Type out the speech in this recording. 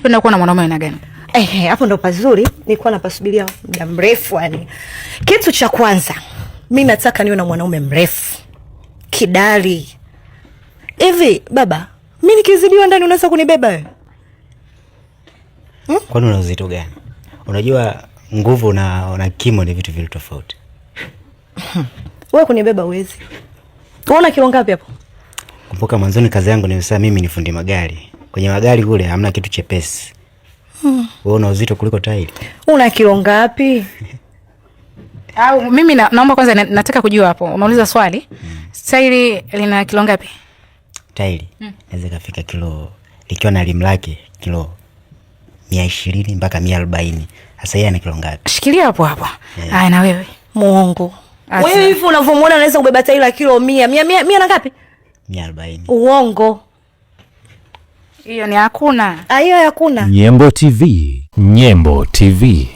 unapenda kuwa na mwanaume aina gani? Hapo ndo pazuri. Nilikuwa napasubiria muda mrefu yani. Kitu cha kwanza, mimi nataka niwe na mwanaume mrefu. Kidari. Hivi baba, mimi nikizidiwa ndani unaweza kunibeba wewe? Kwani una uzito gani? Unajua nguvu na kimo ni vitu vile tofauti. Wewe kunibeba uwezi. Unaona kilo ngapi hapo? Kumbuka mwanzoni kazi yangu nimesema mimi ni fundi magari. Kwenye magari kule hamna kitu chepesi. Wewe una uzito kuliko tairi. Una kilo ngapi? Au mimi naomba kwanza nataka kujua hapo. Unauliza swali. Tairi lina kilo ngapi? Tairi inaweza kufika kilo, likiwa na limu lake kilo 120 mpaka 140. Sasa yeye ana kilo ngapi? Shikilia hapo hapo. Haya na wewe. Mungu. Wewe hivi unavyomuona anaweza kubeba tairi la kilo 100 na ngapi? 140. Uongo. Hiyo ni hakuna. Hiyo hakuna. Nyembo TV. Nyembo TV.